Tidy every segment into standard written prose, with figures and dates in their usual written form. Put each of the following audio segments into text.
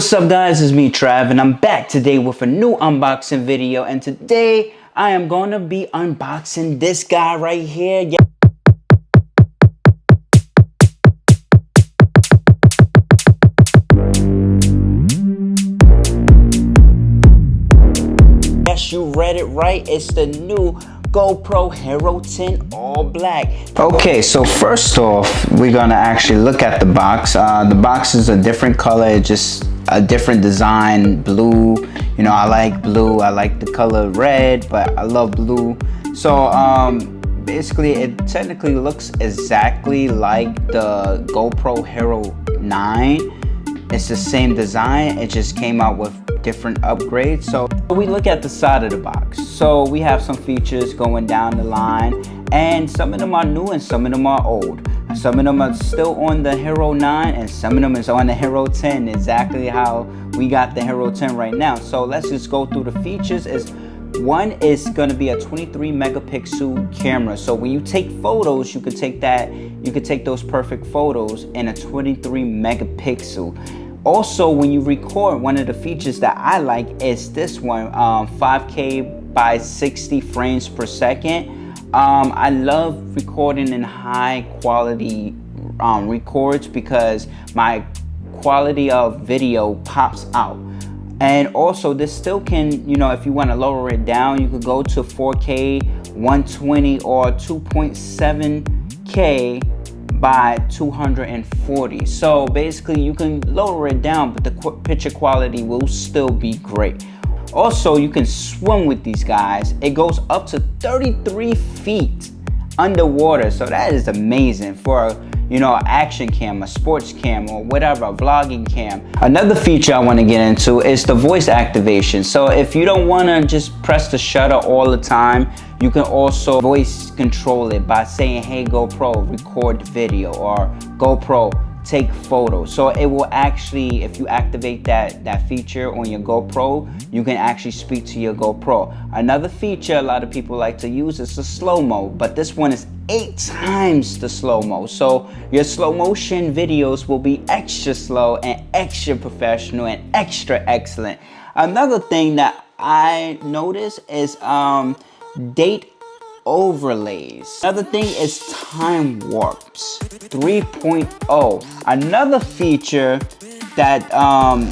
What's up guys, it's me Trav and I'm back today with a new unboxing video, and today I am going to be unboxing this guy right here. Yes, you read it right, it's the new GoPro Hero 10 all black. Okay, so first off, we're gonna actually look at the box. The box is a different color, just a different design, blue. You know, I like blue, I like the color red, but I love blue. So basically it technically looks exactly like the GoPro Hero 9. It's the same design, it just came out with different upgrades. So we look at the side of the box. So we have some features going down the line, and some of them are new and some of them are old. Some of them are still on the Hero 9 and some of them is on the Hero 10, exactly how we got the Hero 10 right now. So let's just go through the features. One is going to be a 23 megapixel camera. So when you take photos, you could take those perfect photos in a 23 megapixel. Also, when you record, one of the features that I like is this one, 5K by 60 frames per second. I love recording in high quality records because my quality of video pops out. And also this still can, you know, if you want to lower it down, you could go to 4K 120 or 2.7K by 240. So basically you can lower it down, but the picture quality will still be great. Also, you can swim with these guys. It goes up to 33 feet underwater, so that is amazing for, you know, an action cam, a sports cam, or whatever, a vlogging cam. Another feature I want to get into is the voice activation. So if you don't want to just press the shutter all the time, you can also voice control it by saying, hey GoPro, record video, or GoPro, take photos. So it will actually, if you activate that feature on your GoPro, you can actually speak to your GoPro. Another feature a lot of people like to use is the slow-mo, but this one is 8 times the slow-mo. So your slow motion videos will be extra slow and extra professional and extra excellent. Another thing that I noticed is date overlays. Another thing is time warps 3.0. Another feature that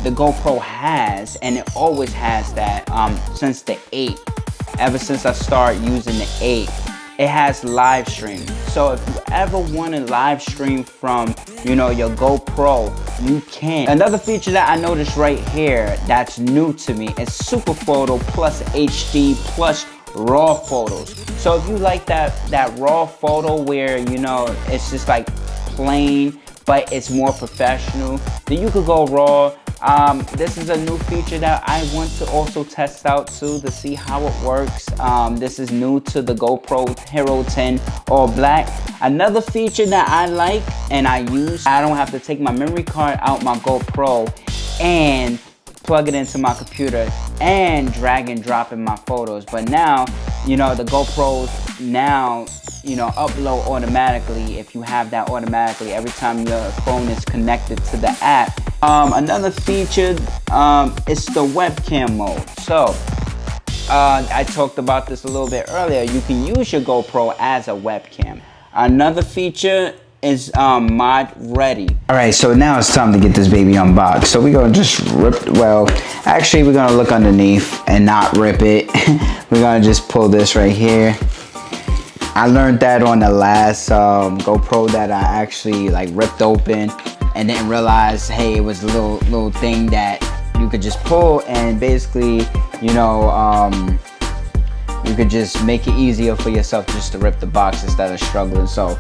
the GoPro has, and it always has that since the 8, ever since I started using the 8, it has live stream. So if you ever want to live stream from, you know, your GoPro, you can. Another feature that I noticed right here that's new to me is Super Photo plus HD plus raw photos. So if you like that raw photo where, you know, it's just like plain but it's more professional, then you could go raw. This is a new feature that I want to also test out too, to see how it works. This is new to the GoPro Hero 10 all black. Another feature that I like and I use, I don't have to take my memory card out my GoPro and plug it into my computer and drag and drop in my photos. But now, you know, the GoPros now, you know, upload automatically. If you have that automatically every time your phone is connected to the app. Another feature is the webcam mode. So I talked about this a little bit earlier. You can use your GoPro as a webcam. Another feature is mod ready. All right, so now it's time to get this baby unboxed. So we're gonna just rip, well, actually we're gonna look underneath and not rip it. We're gonna just pull this right here. I learned that on the last GoPro that I actually like ripped open and didn't realize, hey, it was a little thing that you could just pull, and basically, you know, you could just make it easier for yourself just to rip the box instead of struggling. So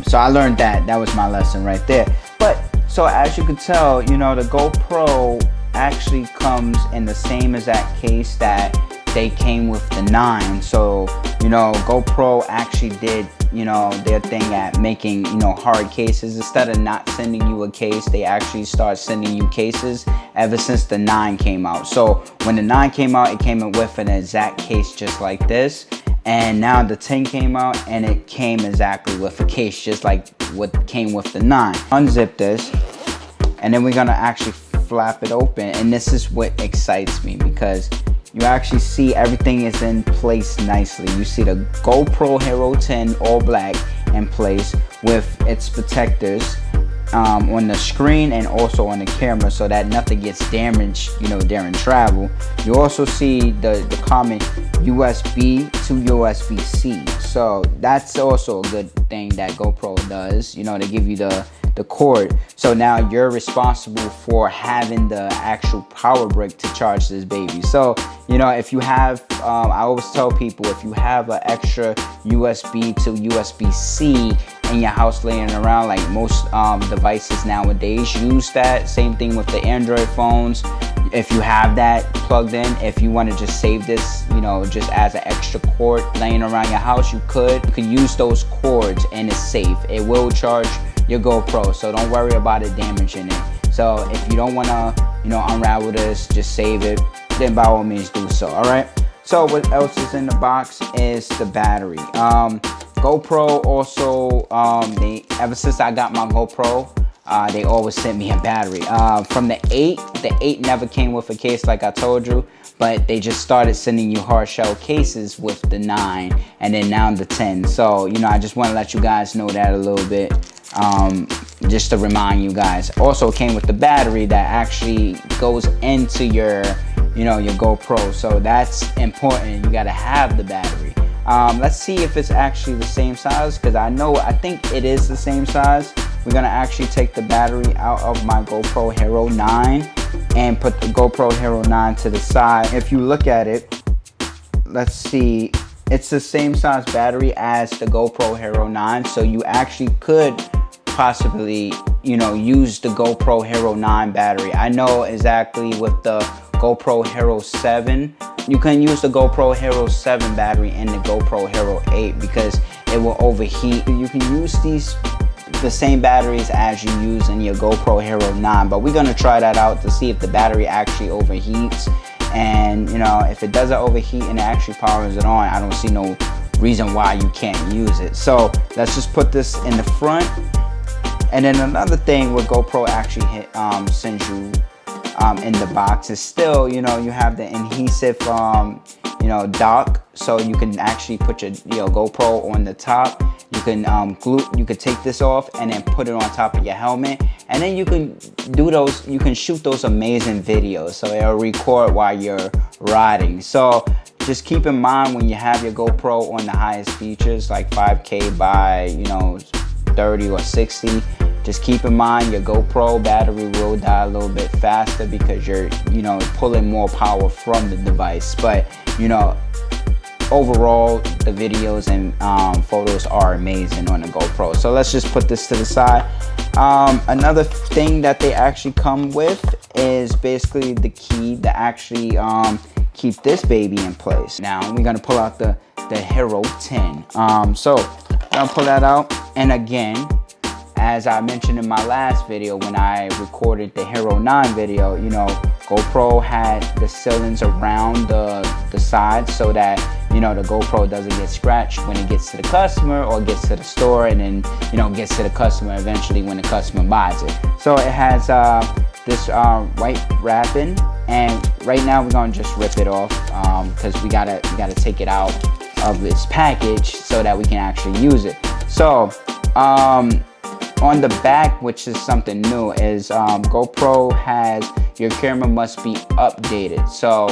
so I learned that was my lesson right there. But so as you can tell, you know, the GoPro actually comes in the same exact case that they came with the 9. So, you know, GoPro actually did, you know, their thing at making, you know, hard cases. Instead of not sending you a case, they actually start sending you cases ever since the 9 came out. So when the 9 came out, it came with an exact case just like this. And now the 10 came out and it came exactly with a case just like what came with the 9. Unzip this, and then we're gonna actually flap it open, and this is what excites me because you actually see everything is in place nicely. You see the GoPro Hero 10 all black in place with its protectors on the screen and also on the camera, so that nothing gets damaged, you know, during travel. You also see the common USB to USB-C, so that's also a good thing that GoPro does. You know, they give you the cord, so now you're responsible for having the actual power brick to charge this baby. So, you know, if you have, I always tell people, if you have an extra USB to USB-C in your house laying around, like most devices nowadays use that. Same thing with the Android phones. If you have that plugged in, if you want to just save this, you know, just as an extra cord laying around your house, you could use those cords, and it's safe. It will charge your GoPro, so don't worry about it damaging it. So if you don't want to, you know, unravel this, just save it, then by all means do so. All right, so what else is in the box is the battery. GoPro also, ever since I got my GoPro, they always sent me a battery. From the 8 never came with a case like I told you, but they just started sending you hard shell cases with the 9, and then now the 10. So, you know, I just want to let you guys know that a little bit, just to remind you guys. Also came with the battery that actually goes into your, you know, your GoPro. So that's important. You got to have the battery. Let's see if it's actually the same size, because I think it is the same size. We're gonna actually take the battery out of my GoPro Hero 9 and put the GoPro Hero 9 to the side. If you look at it, let's see, it's the same size battery as the GoPro Hero 9, so you actually could possibly, you know, use the GoPro Hero 9 battery. I know exactly with the GoPro Hero 7, you can use the GoPro Hero 7 battery in the GoPro Hero 8 because it will overheat. You can use the same batteries as you use in your GoPro Hero 9, but we're gonna try that out to see if the battery actually overheats. And you know, if it doesn't overheat and it actually powers it on, I don't see no reason why you can't use it. So let's just put this in the front. And then another thing what GoPro actually sends you in the box is still, you know, you have the adhesive, you know, dock, so you can actually put your GoPro on the top. You can you can take this off and then put it on top of your helmet, and then you can shoot those amazing videos, so it'll record while you're riding. So just keep in mind, when you have your GoPro on the highest features like 5K by, you know, 30 or 60, just keep in mind your GoPro battery will die a little bit faster because you're, you know, pulling more power from the device. But, you know, overall the videos and photos are amazing on the GoPro. So let's just put this to the side. Another thing that they actually come with is basically the key to actually keep this baby in place. Now we're gonna pull out the Hero 10. So I'm gonna pull that out, and again, as I mentioned in my last video when I recorded the Hero 9 video, you know, GoPro had the ceilings around the sides so that, you know, the GoPro doesn't get scratched when it gets to the customer or gets to the store, and then, you know, gets to the customer eventually when the customer buys it. So it has this white wrapping, and right now we're gonna just rip it off because we gotta take it out of its package so that we can actually use it. So on the back, which is something new, is GoPro has your camera must be updated, so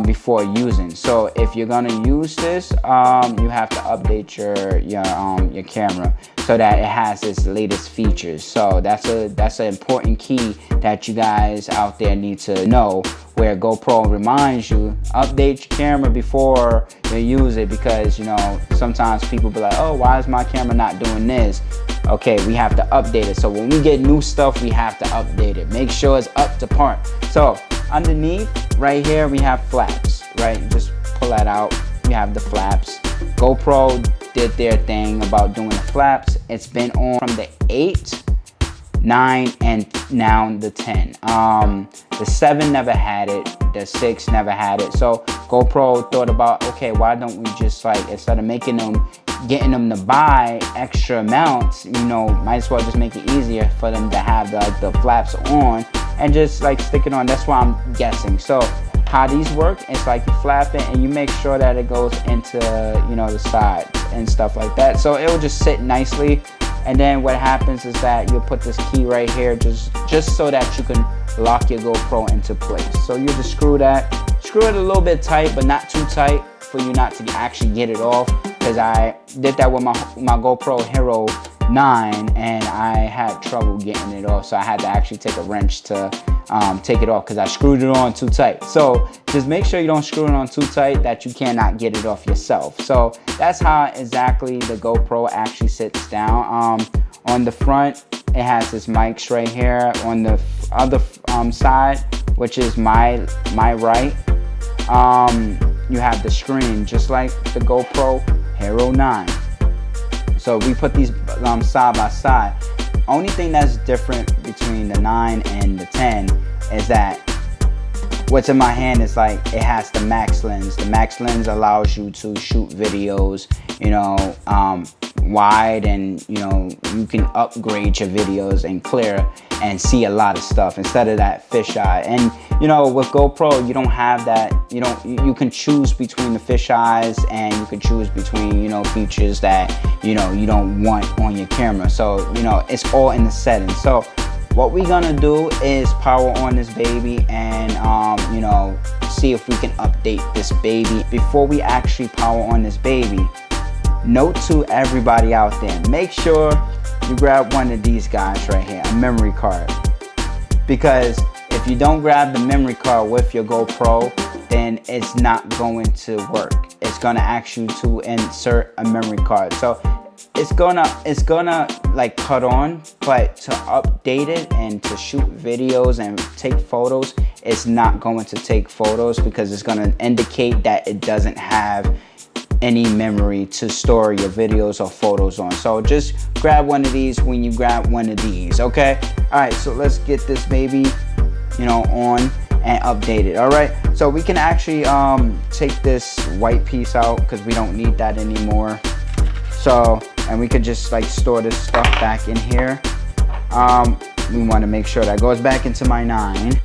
before using. So if you're gonna use this, you have to update your camera so that it has its latest features. So that's an important key that you guys out there need to know, where GoPro reminds you, update your camera before you use it, because, you know, sometimes people be like, oh, why is my camera not doing this? Okay, we have to update it. So when we get new stuff, we have to update it. Make sure it's up to par. So underneath right here, we have flaps, right? Just pull that out. We have the flaps. GoPro did their thing about doing the flaps. It's been on from the 8, 9, and now the 10. The 7 never had it. The 6 never had it. So GoPro thought about, okay, why don't we just, like, instead of getting them to buy extra amounts, you know, might as well just make it easier for them to have the flaps on, and just like stick it on. That's why I'm guessing. So how these work, it's like you flap it and you make sure that it goes into, you know, the side and stuff like that. So it will just sit nicely. And then what happens is that you'll put this key right here just so that you can lock your GoPro into place. So you just screw it a little bit tight, but not too tight for you not to actually get it off, because I did that with my GoPro Hero 9 and I had trouble getting it off, so I had to actually take a wrench to take it off because I screwed it on too tight. So just make sure you don't screw it on too tight that you cannot get it off yourself. So that's how exactly the GoPro actually sits down. On the front, it has this mics right here. On the other side, which is my right, you have the screen just like the GoPro Hero 9. So we put these side by side. Only thing that's different between the 9 and the 10 is that what's in my hand is like it has the max lens. The max lens allows you to shoot videos, you know, wide, and you know, you can upgrade your videos and clear and see a lot of stuff instead of that fisheye. And you know, with GoPro, you don't have that. You can choose between the fisheyes, and you can choose between, you know, features that, you know, you don't want on your camera. So you know, it's all in the settings. So what we're gonna do is power on this baby and you know, see if we can update this baby. Before we actually power on this baby, note to everybody out there, make sure you grab one of these guys right here, a memory card. Because if you don't grab the memory card with your GoPro, then it's not going to work. It's gonna ask you to insert a memory card. So it's gonna like cut on, but to update it and to shoot videos and take photos, it's not going to take photos because it's gonna indicate that it doesn't have any memory to store your videos or photos on. So just grab one of these when you grab one of these, okay? All right, so let's get this baby, you know, on and update it. All right, so we can actually take this white piece out because we don't need that anymore. So, and we could just like store this stuff back in here. We want to make sure that goes back into my 9.